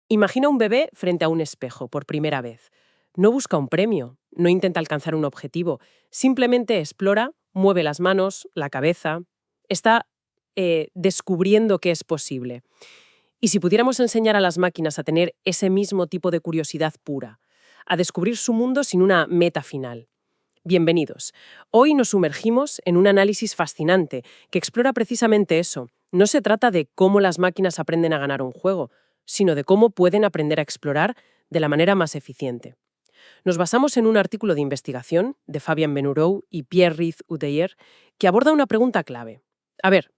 Imagina un bebé frente a un espejo por primera vez. No busca un premio, no intenta alcanzar un objetivo, simplemente explora, mueve las manos, la cabeza, está descubriendo qué es posible. Y si pudiéramos enseñar a las máquinas a tener ese mismo tipo de curiosidad pura, a descubrir su mundo sin una meta final. Bienvenidos. Hoy nos sumergimos en un análisis fascinante que explora precisamente eso. No se trata de cómo las máquinas aprenden a ganar un juego, sino de cómo pueden aprender a explorar de la manera más eficiente. Nos basamos en un artículo de investigación de Fabien Benoureau y Pierre-Riz Udeyer que aborda una pregunta clave. A ver,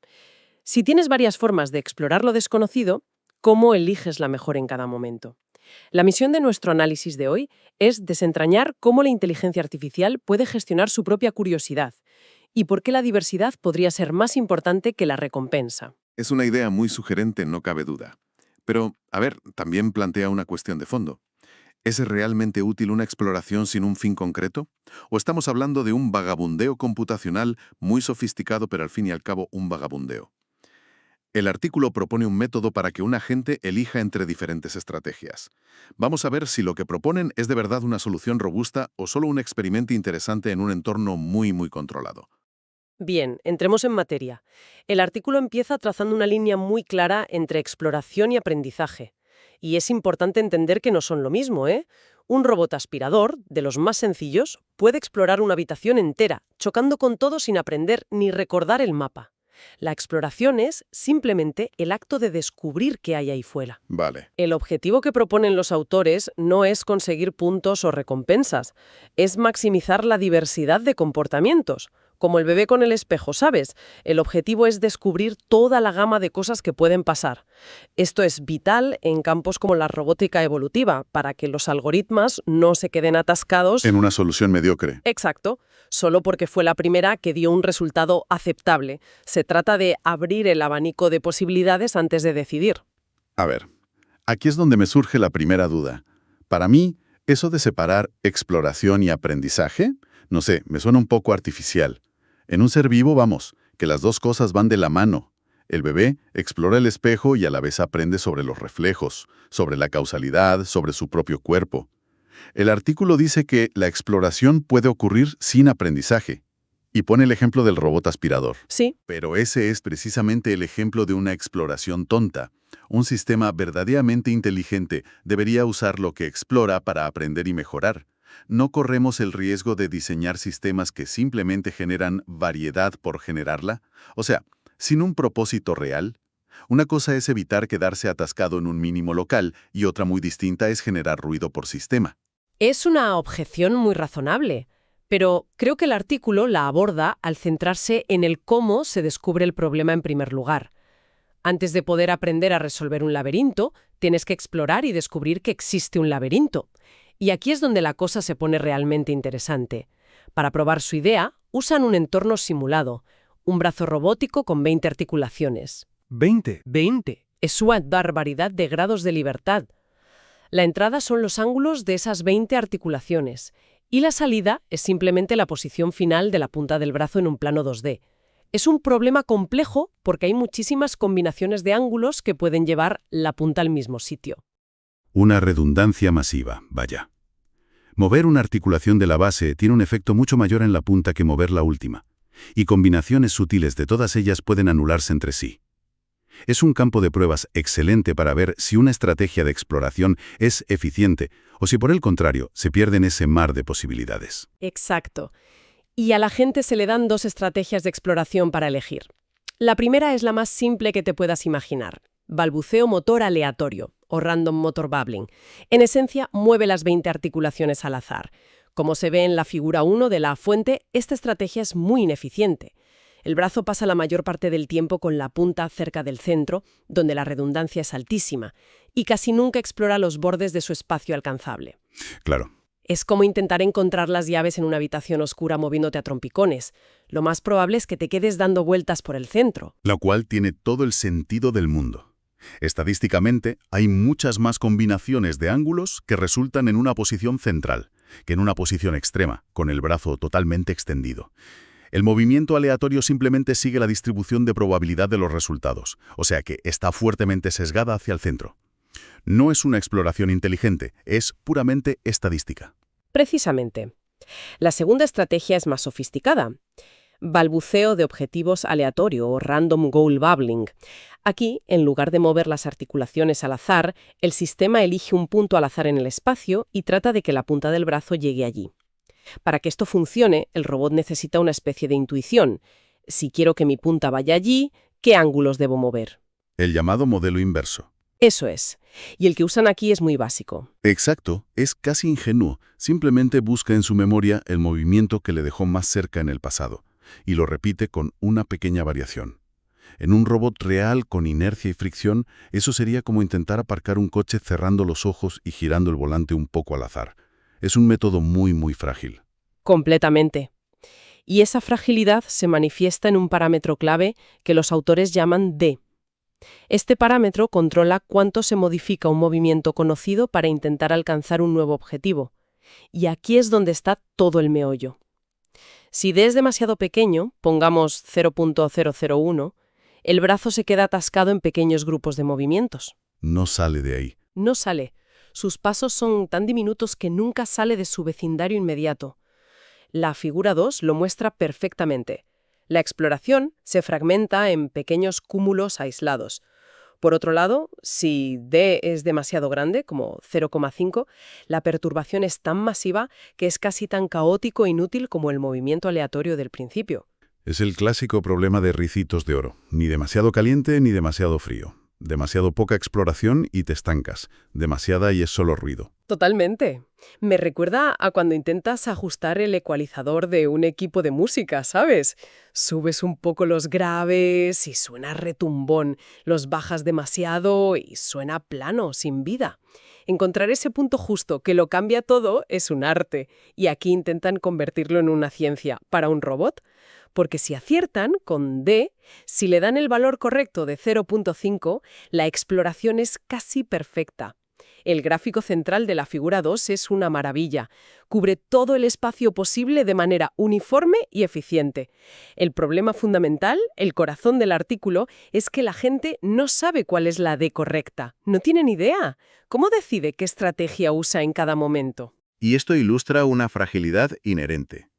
si tienes varias formas de explorar lo desconocido, ¿cómo eliges la mejor en cada momento? La misión de nuestro análisis de hoy es desentrañar cómo la inteligencia artificial puede gestionar su propia curiosidad y por qué la diversidad podría ser más importante que la recompensa. Es una idea muy sugerente, no cabe duda. Pero, a ver, también plantea una cuestión de fondo. ¿Es realmente útil una exploración sin un fin concreto? ¿O estamos hablando de un vagabundeo computacional muy sofisticado, pero al fin y al cabo un vagabundeo? El artículo propone un método para que un agente elija entre diferentes estrategias. Vamos a ver si lo que proponen es de verdad una solución robusta o solo un experimento interesante en un entorno muy controlado. Bien, entremos en materia. El artículo empieza trazando una línea muy clara entre exploración y aprendizaje. Y es importante entender que no son lo mismo, ¿eh? Un robot aspirador, de los más sencillos, puede explorar una habitación entera, chocando con todo sin aprender ni recordar el mapa. La exploración es simplemente el acto de descubrir qué hay ahí fuera. Vale. El objetivo que proponen los autores no es conseguir puntos o recompensas, es maximizar la diversidad de comportamientos. Como el bebé con el espejo, ¿sabes? El objetivo es descubrir toda la gama de cosas que pueden pasar. Esto es vital en campos como la robótica evolutiva, para que los algoritmos no se queden atascados. En una solución mediocre. Exacto, solo porque fue la primera que dio un resultado aceptable. Se trata de abrir el abanico de posibilidades antes de decidir. A ver, aquí es donde me surge la primera duda. Para mí, eso de separar exploración y aprendizaje, no sé, me suena un poco artificial. En un ser vivo, vamos, que las dos cosas van de la mano. El bebé explora el espejo y a la vez aprende sobre los reflejos, sobre la causalidad, sobre su propio cuerpo. El artículo dice que la exploración puede ocurrir sin aprendizaje. Y pone el ejemplo del robot aspirador. Sí. Pero ese es precisamente el ejemplo de una exploración tonta. Un sistema verdaderamente inteligente debería usar lo que explora para aprender y mejorar. ¿No corremos el riesgo de diseñar sistemas que simplemente generan variedad por generarla? O sea, sin un propósito real. Una cosa es evitar quedarse atascado en un mínimo local y otra muy distinta es generar ruido por sistema. Es una objeción muy razonable, pero creo que el artículo la aborda al centrarse en el cómo se descubre el problema en primer lugar. Antes de poder aprender a resolver un laberinto, tienes que explorar y descubrir que existe un laberinto. Y aquí es donde la cosa se pone realmente interesante. Para probar su idea, usan un entorno simulado, un brazo robótico con 20 articulaciones. 20. 20. Es una barbaridad de grados de libertad. La entrada son los ángulos de esas 20 articulaciones y la salida es simplemente la posición final de la punta del brazo en un plano 2D. Es un problema complejo porque hay muchísimas combinaciones de ángulos que pueden llevar la punta al mismo sitio. Una redundancia masiva, vaya. Mover una articulación de la base tiene un efecto mucho mayor en la punta que mover la última, y combinaciones sutiles de todas ellas pueden anularse entre sí. Es un campo de pruebas excelente para ver si una estrategia de exploración es eficiente o si por el contrario se pierde en ese mar de posibilidades. Exacto. Y a la gente se le dan dos estrategias de exploración para elegir. La primera es la más simple que te puedas imaginar. Balbuceo motor aleatorio, o random motor babbling. En esencia, mueve las 20 articulaciones al azar. Como se ve en la figura 1 de la fuente, esta estrategia es muy ineficiente. El brazo pasa la mayor parte del tiempo con la punta cerca del centro, donde la redundancia es altísima, y casi nunca explora los bordes de su espacio alcanzable. Claro. Es como intentar encontrar las llaves en una habitación oscura moviéndote a trompicones. Lo más probable es que te quedes dando vueltas por el centro. Lo cual tiene todo el sentido del mundo. Estadísticamente, hay muchas más combinaciones de ángulos que resultan en una posición central, que en una posición extrema, con el brazo totalmente extendido. El movimiento aleatorio simplemente sigue la distribución de probabilidad de los resultados, o sea que está fuertemente sesgada hacia el centro. No es una exploración inteligente, es puramente estadística. Precisamente. La segunda estrategia es más sofisticada. Balbuceo de objetivos aleatorio o random goal bubbling. Aquí, en lugar de mover las articulaciones al azar, el sistema elige un punto al azar en el espacio y trata de que la punta del brazo llegue allí. Para que esto funcione, el robot necesita una especie de intuición. Si quiero que mi punta vaya allí, ¿qué ángulos debo mover? El llamado modelo inverso. Eso es. Y el que usan aquí es muy básico. Exacto, es casi ingenuo. Simplemente busca en su memoria el movimiento que le dejó más cerca en el pasado, y lo repite con una pequeña variación. En un robot real con inercia y fricción, eso sería como intentar aparcar un coche cerrando los ojos y girando el volante un poco al azar. Es un método muy frágil. Completamente. Y esa fragilidad se manifiesta en un parámetro clave que los autores llaman D. Este parámetro controla cuánto se modifica un movimiento conocido para intentar alcanzar un nuevo objetivo. Y aquí es donde está todo el meollo. Si D es demasiado pequeño, pongamos 0.001, el brazo se queda atascado en pequeños grupos de movimientos. No sale de ahí. No sale. Sus pasos son tan diminutos que nunca sale de su vecindario inmediato. La figura 2 lo muestra perfectamente. La exploración se fragmenta en pequeños cúmulos aislados. Por otro lado, si D es demasiado grande, como 0,5, la perturbación es tan masiva que es casi tan caótico e inútil como el movimiento aleatorio del principio. Es el clásico problema de ricitos de oro. Ni demasiado caliente ni demasiado frío. Demasiado poca exploración y te estancas. Demasiada y es solo ruido. Totalmente. Me recuerda a cuando intentas ajustar el ecualizador de un equipo de música, ¿sabes? Subes un poco los graves y suena retumbón, los bajas demasiado y suena plano, sin vida. Encontrar ese punto justo que lo cambia todo es un arte, y aquí intentan convertirlo en una ciencia para un robot. Porque si aciertan con D, si le dan el valor correcto de 0.5, la exploración es casi perfecta. El gráfico central de la figura 2 es una maravilla. Cubre todo el espacio posible de manera uniforme y eficiente. El problema fundamental, el corazón del artículo, es que la gente no sabe cuál es la D correcta. No tienen idea. ¿Cómo decide qué estrategia usa en cada momento? Y esto ilustra una fragilidad inherente.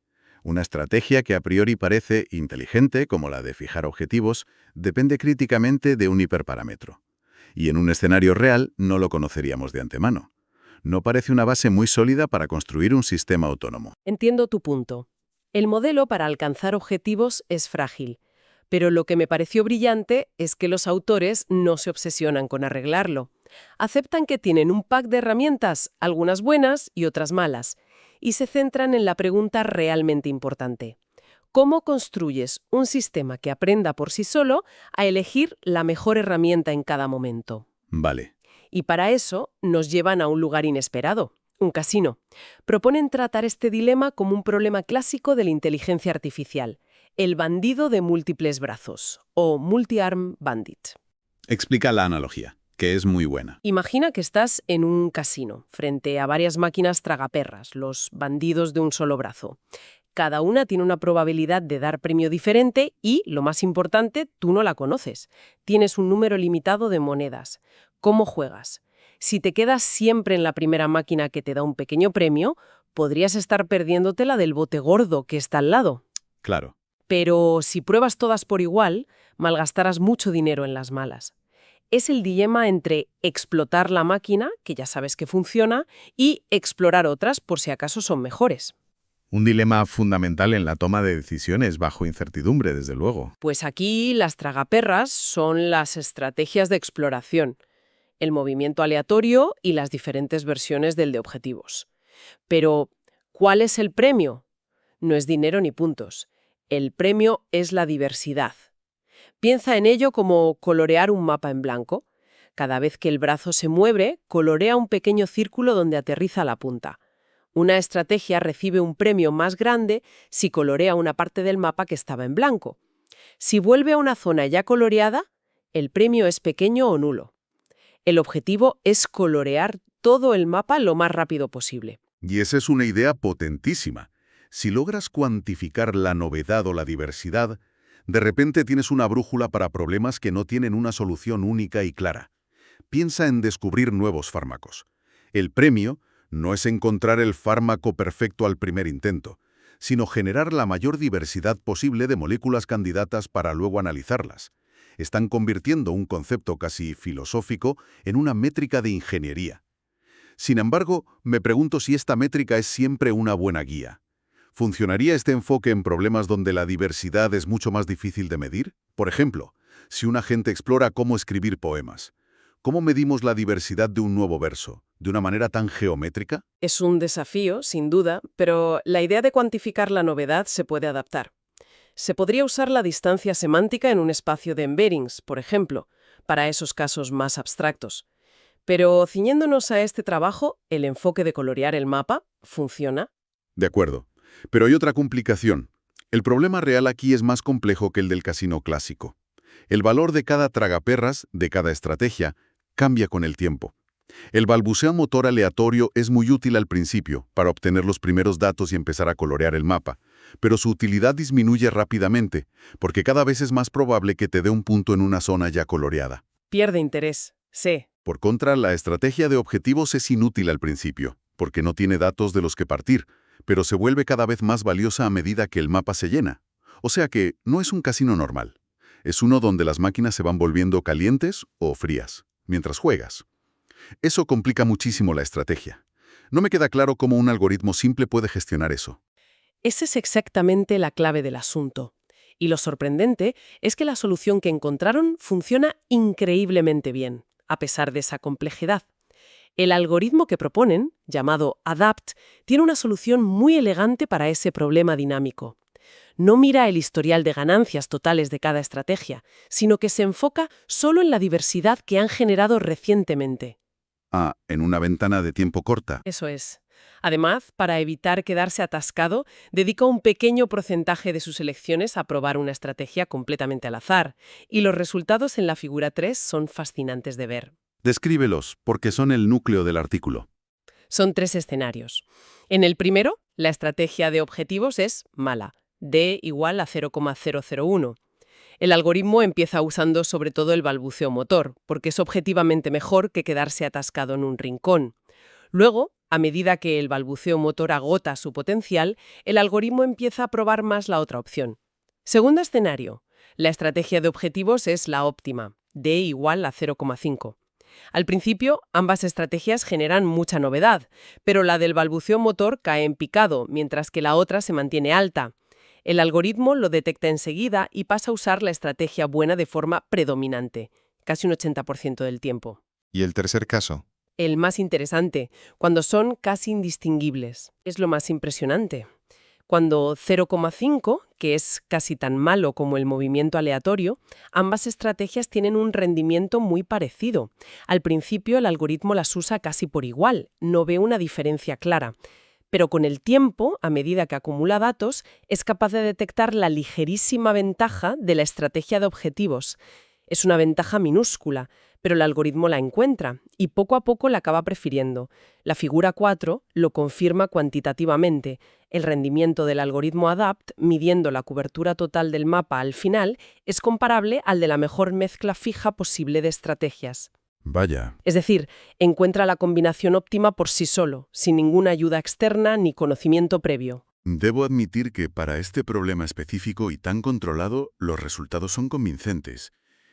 Una estrategia que a priori parece inteligente, como la de fijar objetivos, depende críticamente de un hiperparámetro. Y en un escenario real no lo conoceríamos de antemano. No parece una base muy sólida para construir un sistema autónomo. Entiendo tu punto. El modelo para alcanzar objetivos es frágil, pero lo que me pareció brillante es que los autores no se obsesionan con arreglarlo. Aceptan que tienen un pack de herramientas, algunas buenas y otras malas, y se centran en la pregunta realmente importante. ¿Cómo construyes un sistema que aprenda por sí solo a elegir la mejor herramienta en cada momento? Vale. Y para eso nos llevan a un lugar inesperado, un casino. Proponen tratar este dilema como un problema clásico de la inteligencia artificial, el bandido de múltiples brazos, o multi-arm bandit. Explica la analogía, que es muy buena. Imagina que estás en un casino, frente a varias máquinas tragaperras, los bandidos de un solo brazo. Cada una tiene una probabilidad de dar premio diferente y, lo más importante, tú no la conoces. Tienes un número limitado de monedas. ¿Cómo juegas? Si te quedas siempre en la primera máquina que te da un pequeño premio, podrías estar perdiéndote la del bote gordo que está al lado. Claro. Pero si pruebas todas por igual, malgastarás mucho dinero en las malas. Es el dilema entre explotar la máquina, que ya sabes que funciona, y explorar otras por si acaso son mejores. Un dilema fundamental en la toma de decisiones bajo incertidumbre, desde luego. Pues aquí las tragaperras son las estrategias de exploración, el movimiento aleatorio y las diferentes versiones del de objetivos. Pero, ¿cuál es el premio? No es dinero ni puntos. El premio es la diversidad. Piensa en ello como colorear un mapa en blanco. Cada vez que el brazo se mueve, colorea un pequeño círculo donde aterriza la punta. Una estrategia recibe un premio más grande si colorea una parte del mapa que estaba en blanco. Si vuelve a una zona ya coloreada, el premio es pequeño o nulo. El objetivo es colorear todo el mapa lo más rápido posible. Y esa es una idea potentísima. Si logras cuantificar la novedad o la diversidad, de repente tienes una brújula para problemas que no tienen una solución única y clara. piensa en descubrir nuevos fármacos. El premio no es encontrar el fármaco perfecto al primer intento, sino generar la mayor diversidad posible de moléculas candidatas para luego analizarlas. Están convirtiendo un concepto casi filosófico en una métrica de ingeniería. Sin embargo, me pregunto si esta métrica es siempre una buena guía. ¿Funcionaría este enfoque en problemas donde la diversidad es mucho más difícil de medir? Por ejemplo, si un agente explora cómo escribir poemas, ¿cómo medimos la diversidad de un nuevo verso? ¿De una manera tan geométrica? Es un desafío, sin duda, pero la idea de cuantificar la novedad se puede adaptar. Se podría usar la distancia semántica en un espacio de embeddings, por ejemplo, para esos casos más abstractos. Pero ciñéndonos a este trabajo, el enfoque de colorear el mapa funciona. De acuerdo. Pero hay otra complicación. El problema real aquí es más complejo que el del casino clásico. El valor de cada tragaperras, de cada estrategia, cambia con el tiempo. El balbuceo motor aleatorio es muy útil al principio, para obtener los primeros datos y empezar a colorear el mapa, pero su utilidad disminuye rápidamente, porque cada vez es más probable que te dé un punto en una zona ya coloreada. Pierde interés, sí. Por contra, la estrategia de objetivos es inútil al principio, porque no tiene datos de los que partir, pero se vuelve cada vez más valiosa a medida que el mapa se llena. O sea que no es un casino normal. Es uno donde las máquinas se van volviendo calientes o frías, mientras juegas. Eso complica muchísimo la estrategia. No me queda claro cómo un algoritmo simple puede gestionar eso. Esa es exactamente la clave del asunto. Y lo sorprendente es que la solución que encontraron funciona increíblemente bien, a pesar de esa complejidad. El algoritmo que proponen, llamado ADAPT, tiene una solución muy elegante para ese problema dinámico. No mira el historial de ganancias totales de cada estrategia, sino que se enfoca solo en la diversidad que han generado recientemente. Ah, en una ventana de tiempo corta. Eso es. Además, para evitar quedarse atascado, dedica un pequeño porcentaje de sus elecciones a probar una estrategia completamente al azar, y los resultados en la figura 3 son fascinantes de ver. Descríbelos, porque son el núcleo del artículo. Son 3 escenarios. En el primero, la estrategia de objetivos es mala, D igual a 0,001. El algoritmo empieza usando sobre todo el balbuceo motor, porque es objetivamente mejor que quedarse atascado en un rincón. Luego, a medida que el balbuceo motor agota su potencial, el algoritmo empieza a probar más la otra opción. Segundo escenario. La estrategia de objetivos es la óptima, D igual a 0,5. Al principio, ambas estrategias generan mucha novedad, pero la del balbuceo motor cae en picado, mientras que la otra se mantiene alta. El algoritmo lo detecta enseguida y pasa a usar la estrategia buena de forma predominante, casi un 80% del tiempo. ¿Y el tercer caso? El más interesante, cuando son casi indistinguibles. Es lo más impresionante. Cuando 0,5, que es casi tan malo como el movimiento aleatorio, ambas estrategias tienen un rendimiento muy parecido. Al principio el algoritmo las usa casi por igual, no ve una diferencia clara. Pero con el tiempo, a medida que acumula datos, es capaz de detectar la ligerísima ventaja de la estrategia de objetivos. Es una ventaja minúscula, pero el algoritmo la encuentra y poco a poco la acaba prefiriendo. La figura 4 lo confirma cuantitativamente. El rendimiento del algoritmo ADAPT, midiendo la cobertura total del mapa al final, es comparable al de la mejor mezcla fija posible de estrategias. Vaya. Es decir, encuentra la combinación óptima por sí solo, sin ninguna ayuda externa ni conocimiento previo. Debo admitir que para este problema específico y tan controlado, los resultados son convincentes.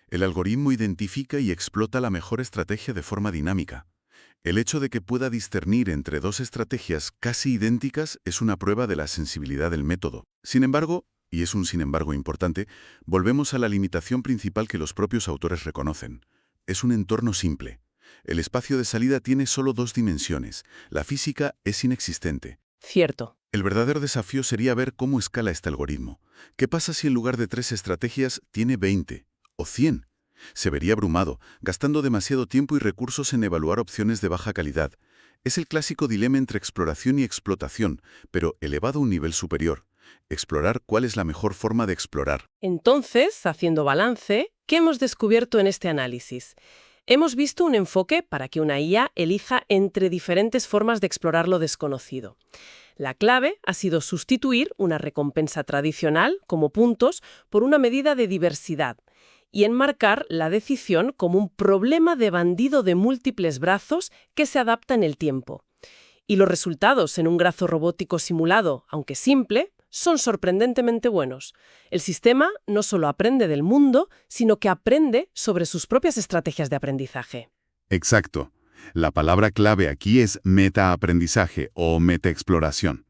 El algoritmo identifica y explota la mejor estrategia de forma dinámica. El hecho de que pueda discernir entre dos estrategias casi idénticas es una prueba de la sensibilidad del método. Sin embargo, y es un sin embargo importante, volvemos a la limitación principal que los propios autores reconocen. Es un entorno simple. El espacio de salida tiene solo 2 dimensiones. La física es inexistente. Cierto. El verdadero desafío sería ver cómo escala este algoritmo. ¿Qué pasa si en lugar de 3 estrategias tiene 20 o 100? Se vería abrumado, gastando demasiado tiempo y recursos en evaluar opciones de baja calidad. Es el clásico dilema entre exploración y explotación, pero elevado a un nivel superior. Explorar cuál es la mejor forma de explorar. Entonces, haciendo balance, ¿qué hemos descubierto en este análisis? Hemos visto un enfoque para que una IA elija entre diferentes formas de explorar lo desconocido. La clave ha sido sustituir una recompensa tradicional, como puntos, por una medida de diversidad. y enmarcar la decisión como un problema de bandido de múltiples brazos que se adapta en el tiempo. Y los resultados en un brazo robótico simulado, aunque simple, son sorprendentemente buenos. El sistema no solo aprende del mundo, sino que aprende sobre sus propias estrategias de aprendizaje. Exacto. La palabra clave aquí es metaaprendizaje o metaexploración.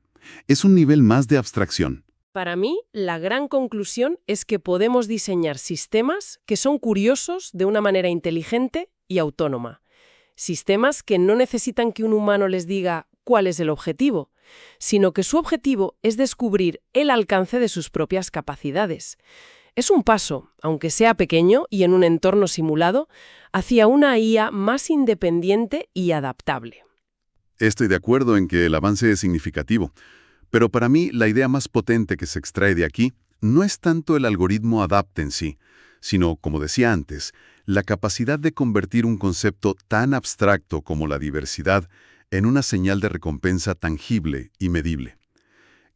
Es un nivel más de abstracción. Para mí, la gran conclusión es que podemos diseñar sistemas que son curiosos de una manera inteligente y autónoma. Sistemas que no necesitan que un humano les diga cuál es el objetivo, sino que su objetivo es descubrir el alcance de sus propias capacidades. Es un paso, aunque sea pequeño y en un entorno simulado, hacia una IA más independiente y adaptable. Estoy de acuerdo en que el avance es significativo, pero para mí la idea más potente que se extrae de aquí no es tanto el algoritmo adapte en sí, sino, como decía antes, la capacidad de convertir un concepto tan abstracto como la diversidad en una señal de recompensa tangible y medible.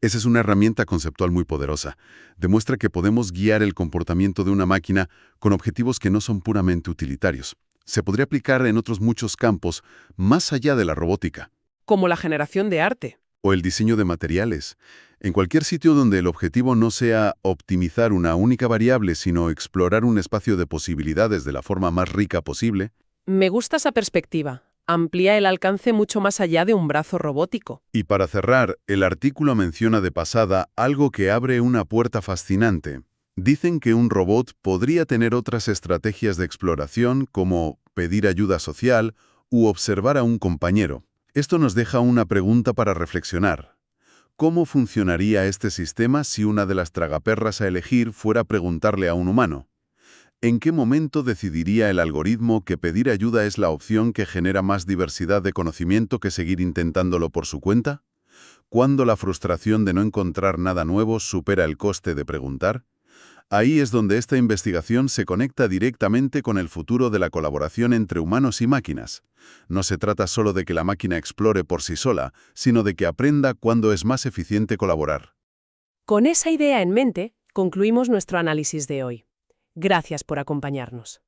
Esa es una herramienta conceptual muy poderosa. Demuestra que podemos guiar el comportamiento de una máquina con objetivos que no son puramente utilitarios. Se podría aplicar en otros muchos campos, más allá de la robótica. Como la generación de arte. O el diseño de materiales. En cualquier sitio donde el objetivo no sea optimizar una única variable, sino explorar un espacio de posibilidades de la forma más rica posible. Me gusta esa perspectiva. Amplía el alcance mucho más allá de un brazo robótico. Y para cerrar, el artículo menciona de pasada algo que abre una puerta fascinante. Dicen que un robot podría tener otras estrategias de exploración como pedir ayuda social u observar a un compañero. Esto nos deja una pregunta para reflexionar. ¿Cómo funcionaría este sistema si una de las tragaperras a elegir fuera preguntarle a un humano? ¿En qué momento decidiría el algoritmo que pedir ayuda es la opción que genera más diversidad de conocimiento que seguir intentándolo por su cuenta? ¿Cuándo la frustración de no encontrar nada nuevo supera el coste de preguntar? Ahí es donde esta investigación se conecta directamente con el futuro de la colaboración entre humanos y máquinas. No se trata solo de que la máquina explore por sí sola, sino de que aprenda cuándo es más eficiente colaborar. Con esa idea en mente, concluimos nuestro análisis de hoy. Gracias por acompañarnos.